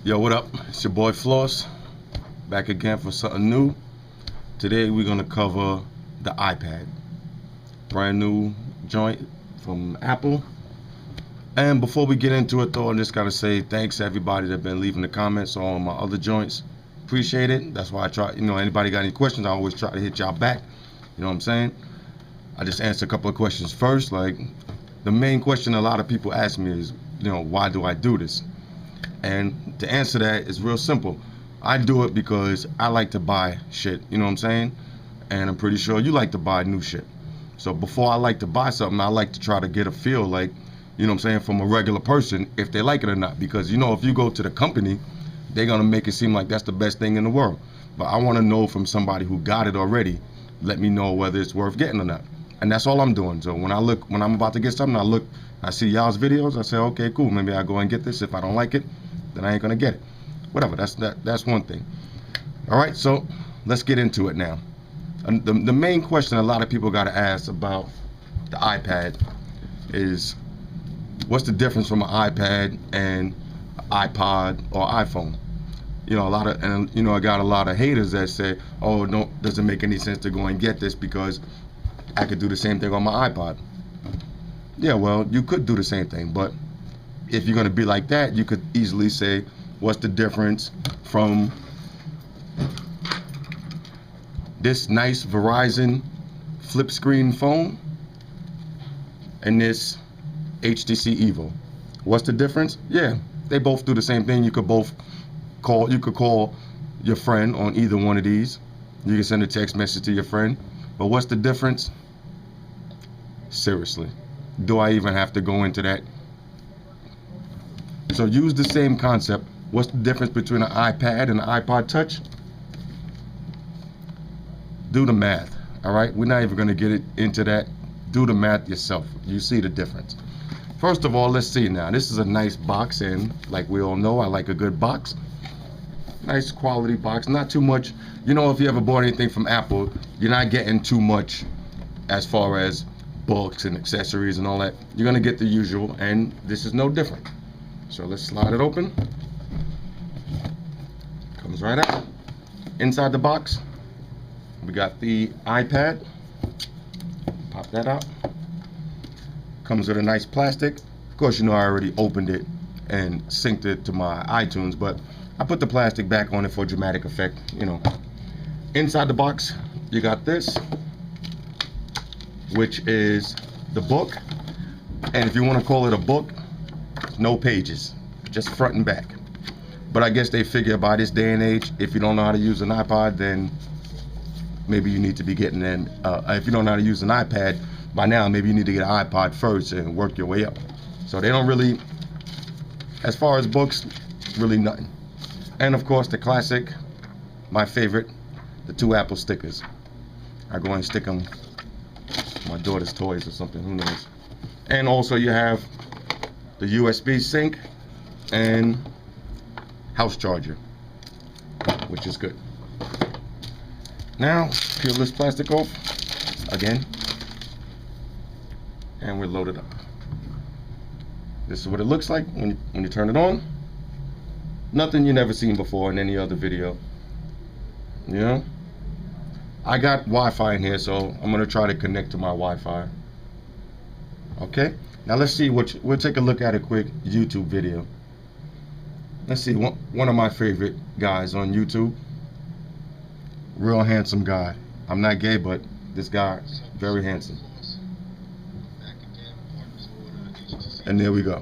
Yo, what up? It's your boy Floss, back again for something new. Today we're gonna cover the iPad, brand new joint from Apple. And before we get into it though, I just gotta say thanks to everybody that's been leaving the comments on my other joints. Appreciate it. That's why I try, anybody got any questions, I always try to hit y'all back. You know what I'm saying? I just answer a couple of questions first. Like, the main question a lot of people ask me is, why do I do this? And to answer that is real simple. I do it because I like to buy shit, you know what I'm saying? And I'm pretty sure you like to buy new shit. So before I like to buy something, I like to try to get a feel, like, you know what I'm saying, from a regular person, if they like it or not. Because, if you go to the company, they're going to make it seem like that's the best thing in the world. But I want to know from somebody who got it already, let me know whether it's worth getting or not. And that's all I'm doing. So when I'm about to get something, I see y'all's videos, I say, okay, cool, maybe I'll go and get this. If I don't like it, then I ain't gonna get it. Whatever, that's one thing. All right, so let's get into it now. And the main question a lot of people gotta ask about the iPad is, what's the difference from an iPad and an iPod or iPhone? I got a lot of haters that say, oh, no, doesn't make any sense to go and get this because I could do the same thing on my iPod. Yeah, well, you could do the same thing, but if you're gonna be like that, you could easily say, what's the difference from this nice Verizon flip screen phone and this HTC Evo? What's the difference? Yeah, they both do the same thing. You could call your friend on either one of these. You can send a text message to your friend. But what's the difference? Seriously, do I even have to go into that? So use the same concept. What's the difference between an iPad and an iPod Touch? Do the math, all right? We're not even gonna get into that. Do the math yourself. You see the difference. First of all, let's see now. This is a nice box, and like we all know, I like a good box. Nice quality box, not too much. If you ever bought anything from Apple, you're not getting too much as far as books and accessories and all that. You're gonna get the usual, and this is no different. So let's slide it open. Comes right out. Inside the box, we got the iPad. Pop that out. Comes with a nice plastic. Of course, I already opened it and synced it to my iTunes, but I put the plastic back on it for dramatic effect, Inside the box, you got this, which is the book. And if you want to call it a book, no pages, just front and back. But I guess they figure by this day and age, if you don't know how to use an iPod, then maybe you need to be getting in. If you don't know how to use an iPad, by now maybe you need to get an iPod first and work your way up. So they don't really, as far as books, really nothing. And of course the classic, my favorite, the 2 Apple stickers. I go and stick them on my daughter's toys or something, who knows. And also you have the USB sync and house charger, which is good. Now peel this plastic off again, and we're loaded up. This is what it looks like when you turn it on. Nothing you never seen before in any other video. I got Wi-Fi in here, so I'm gonna try to connect to my Wi-Fi. Okay, now let's see we'll take a look at a quick YouTube video. Let's see, one of my favorite guys on YouTube. Real handsome guy. I'm not gay, but this guy, very handsome. And there we go.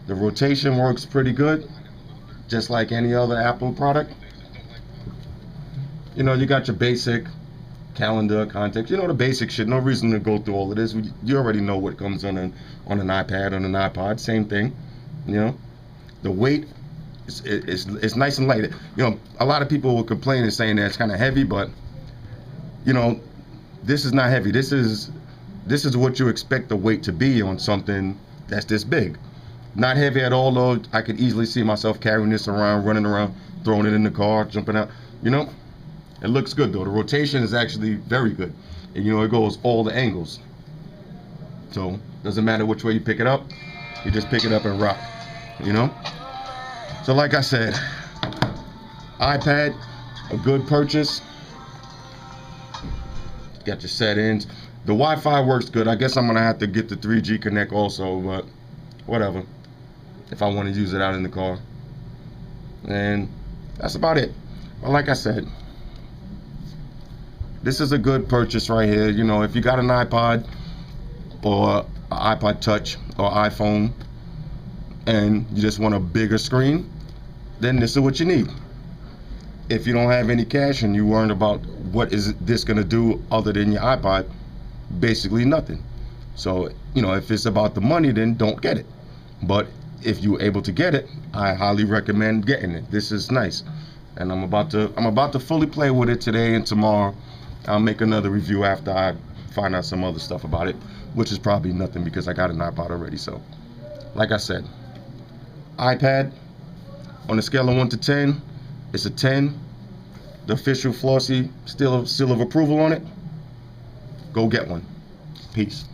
The rotation works pretty good, just like any other Apple product. You got your basic calendar, context, the basic shit. No reason to go through all of this. You already know what comes on an iPad, on an iPod, same thing. The weight is nice and light. A lot of people will complain and saying that it's kind of heavy, but this is not heavy. This is what you expect the weight to be on something that's this big. Not heavy at all, though. I could easily see myself carrying this around, running around, throwing it in the car, jumping out. It looks good though. The rotation is actually very good, and it goes all the angles. So doesn't matter which way you pick it up, you just pick it up and rock. you know. So like I said, iPad, a good purchase. Got your settings. The Wi-Fi works good. I guess I'm gonna have to get the 3G connect also, but whatever, if I want to use it out in the car. And that's about it. But like I said, this is a good purchase right here. You know, if you got an iPod or an iPod Touch or iPhone and you just want a bigger screen, then this is what you need. If you don't have any cash and you worried about what is this gonna do other than your iPod, basically nothing. So, you know, if it's about the money, then don't get it. But if you're able to get it, I highly recommend getting it. This is nice. And I'm about to fully play with it today and tomorrow. I'll make another review after I find out some other stuff about it, which is probably nothing because I got an iPod already. So, like I said, iPad, on a scale of 1 to 10, it's a 10. The official Flossie seal of approval on it. Go get one. Peace.